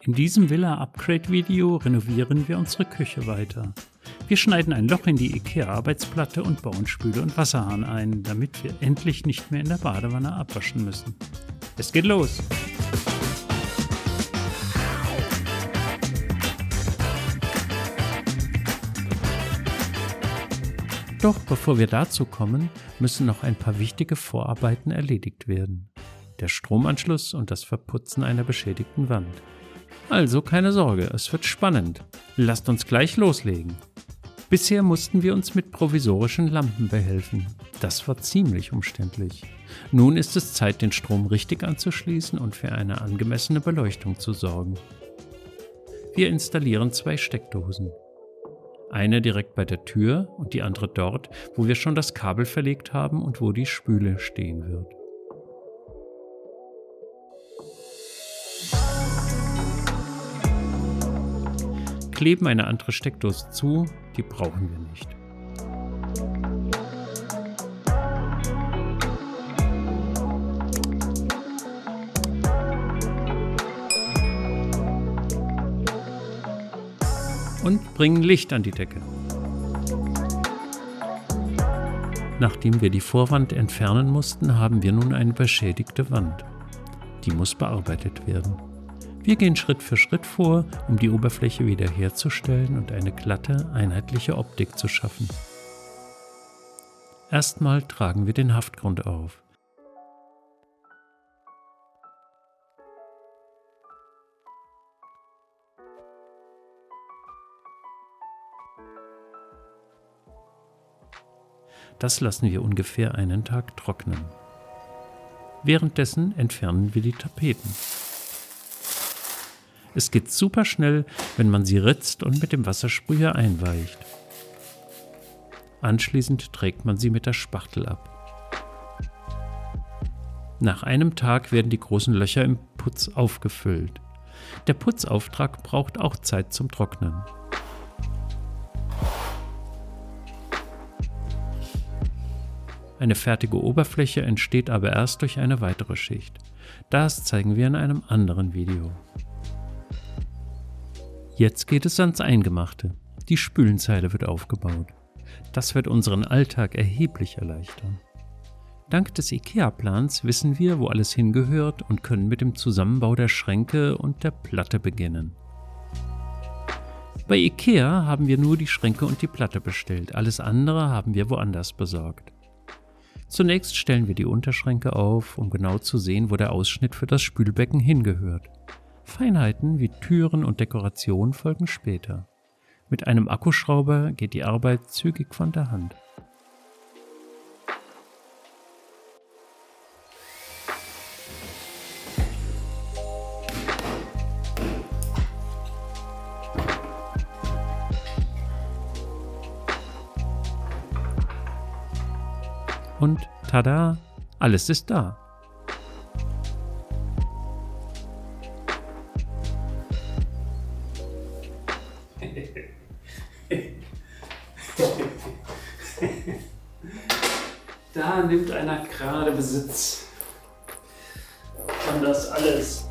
In diesem Villa-Upgrade-Video renovieren wir unsere Küche weiter. Wir schneiden ein Loch in die IKEA-Arbeitsplatte und bauen Spüle und Wasserhahn ein, damit wir endlich nicht mehr in der Badewanne abwaschen müssen. Es geht los! Doch bevor wir dazu kommen, müssen noch ein paar wichtige Vorarbeiten erledigt werden. Der Stromanschluss und das Verputzen einer beschädigten Wand. Also keine Sorge, es wird spannend. Lasst uns gleich loslegen. Bisher mussten wir uns mit provisorischen Lampen behelfen. Das war ziemlich umständlich. Nun ist es Zeit, den Strom richtig anzuschließen und für eine angemessene Beleuchtung zu sorgen. Wir installieren 2 Steckdosen. Eine direkt bei der Tür und die andere dort, wo wir schon das Kabel verlegt haben und wo die Spüle stehen wird. Kleben eine andere Steckdose zu, die brauchen wir nicht. Und bringen Licht an die Decke. Nachdem wir die Vorwand entfernen mussten, haben wir nun eine beschädigte Wand. Die muss bearbeitet werden. Wir gehen Schritt für Schritt vor, um die Oberfläche wiederherzustellen und eine glatte, einheitliche Optik zu schaffen. Erstmal tragen wir den Haftgrund auf. Das lassen wir ungefähr einen Tag trocknen. Währenddessen entfernen wir die Tapeten. Es geht super schnell, wenn man sie ritzt und mit dem Wassersprüher einweicht. Anschließend trägt man sie mit der Spachtel ab. Nach einem Tag werden die großen Löcher im Putz aufgefüllt. Der Putzauftrag braucht auch Zeit zum Trocknen. Eine fertige Oberfläche entsteht aber erst durch eine weitere Schicht. Das zeigen wir in einem anderen Video. Jetzt geht es ans Eingemachte. Die Spülenzeile wird aufgebaut. Das wird unseren Alltag erheblich erleichtern. Dank des IKEA-Plans wissen wir, wo alles hingehört und können mit dem Zusammenbau der Schränke und der Platte beginnen. Bei IKEA haben wir nur die Schränke und die Platte bestellt. Alles andere haben wir woanders besorgt. Zunächst stellen wir die Unterschränke auf, um genau zu sehen, wo der Ausschnitt für das Spülbecken hingehört. Feinheiten wie Türen und Dekoration folgen später. Mit einem Akkuschrauber geht die Arbeit zügig von der Hand. Und tada, alles ist da. Da nimmt einer gerade Besitz von das alles.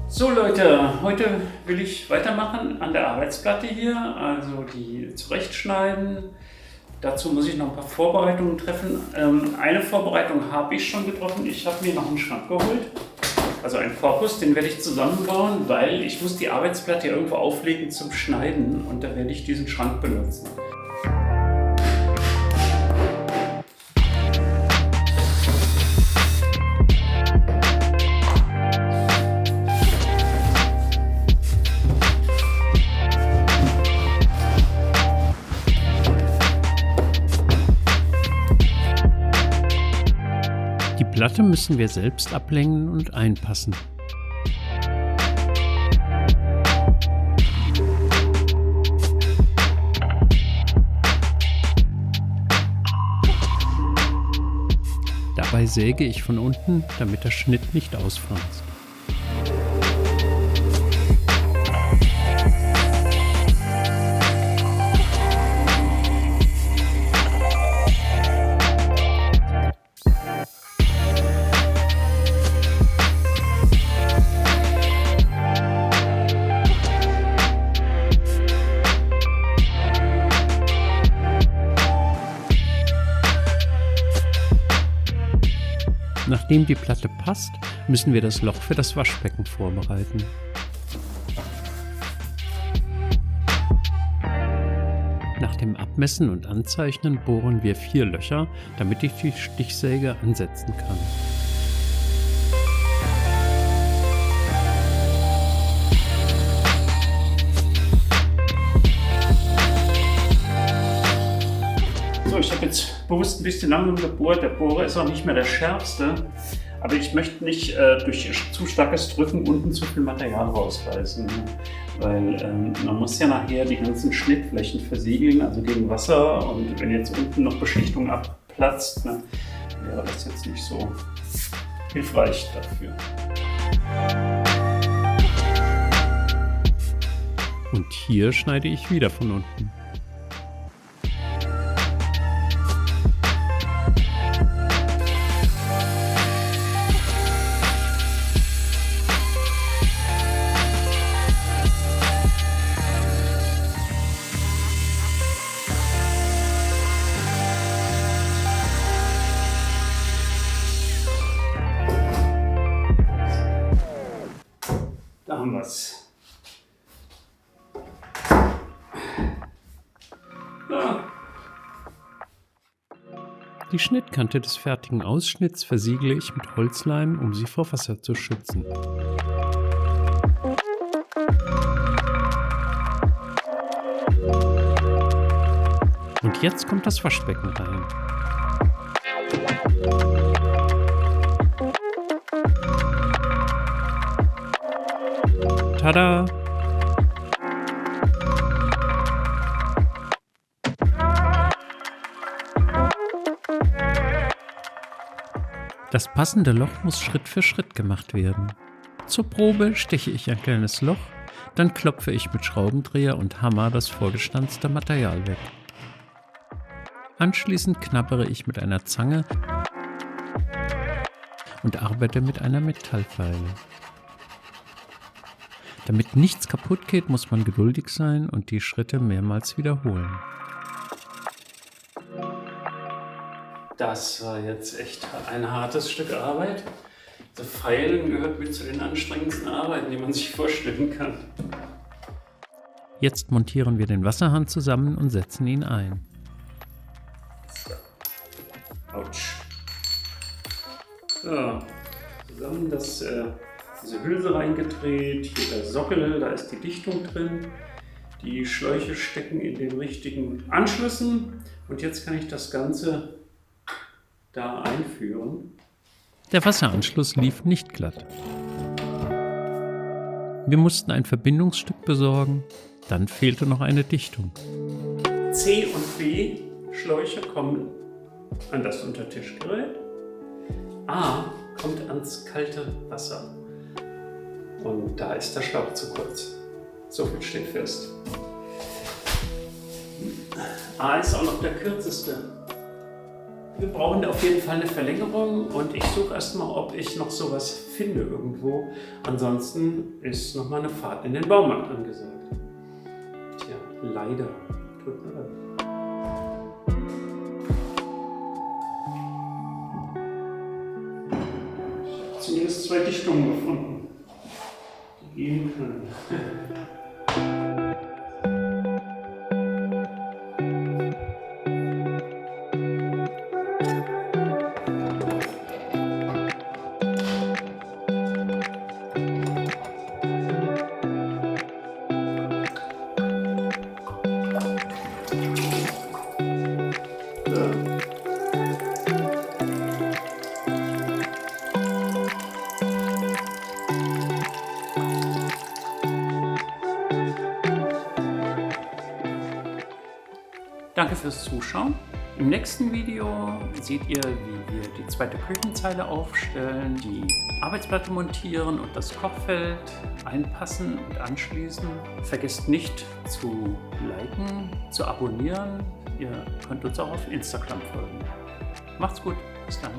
So Leute, heute will ich weitermachen an der Arbeitsplatte hier, also die zurechtschneiden. Dazu muss ich noch ein paar Vorbereitungen treffen. Eine Vorbereitung habe ich schon getroffen. Ich habe mir noch einen Schrank geholt. Also einen Korpus, den werde ich zusammenbauen, weil ich muss die Arbeitsplatte irgendwo auflegen zum Schneiden und da werde ich diesen Schrank benutzen. Die Platte müssen wir selbst ablängen und einpassen. Dabei säge ich von unten, damit der Schnitt nicht ausfranst. Nachdem die Platte passt, müssen wir das Loch für das Waschbecken vorbereiten. Nach dem Abmessen und Anzeichnen bohren wir 4 Löcher, damit ich die Stichsäge ansetzen kann. So, ich habe jetzt bewusst ein bisschen langsam gebohrt. Der Bohrer ist auch nicht mehr der schärfste, aber ich möchte nicht durch zu starkes Drücken unten zu viel Material rausreißen. Weil man muss ja nachher die ganzen Schnittflächen versiegeln, also gegen Wasser, und wenn jetzt unten noch Beschichtung abplatzt, ne, wäre das jetzt nicht so hilfreich dafür. Und hier schneide ich wieder von unten. Da haben wir es. Ja. Die Schnittkante des fertigen Ausschnitts versiegle ich mit Holzleim, um sie vor Wasser zu schützen. Und jetzt kommt das Waschbecken rein. Tada! Das passende Loch muss Schritt für Schritt gemacht werden. Zur Probe steche ich ein kleines Loch, dann klopfe ich mit Schraubendreher und Hammer das vorgestanzte Material weg. Anschließend knabbere ich mit einer Zange und arbeite mit einer Metallfeile. Damit nichts kaputt geht, muss man geduldig sein und die Schritte mehrmals wiederholen. Das war jetzt echt ein hartes Stück Arbeit. Das Feilen gehört mit zu den anstrengendsten Arbeiten, die man sich vorstellen kann. Jetzt montieren wir den Wasserhahn zusammen und setzen ihn ein. So. Autsch. So, zusammen diese Hülse reingedreht, hier der Sockel, da ist die Dichtung drin. Die Schläuche stecken in den richtigen Anschlüssen und jetzt kann ich das Ganze da einführen. Der Wasseranschluss lief nicht glatt. Wir mussten ein Verbindungsstück besorgen, dann fehlte noch eine Dichtung. C und B Schläuche kommen an das Untertischgerät. A kommt ans kalte Wasser. Und da ist der Schlauch zu kurz. So viel steht fest. A ist auch noch der kürzeste. Wir brauchen auf jeden Fall eine Verlängerung und ich suche erstmal, ob ich noch sowas finde irgendwo. Ansonsten ist nochmal eine Fahrt in den Baumarkt angesagt. Tja, leider. Tut mir leid. Ich habe zumindest 2 Dichtungen gefunden, die gehen können. Danke fürs Zuschauen. Im nächsten Video seht ihr, wie wir die zweite Küchenzeile aufstellen, die Arbeitsplatte montieren und das Kochfeld einpassen und anschließen. Vergesst nicht zu liken, zu abonnieren. Ihr könnt uns auch auf Instagram folgen. Macht's gut, bis dann.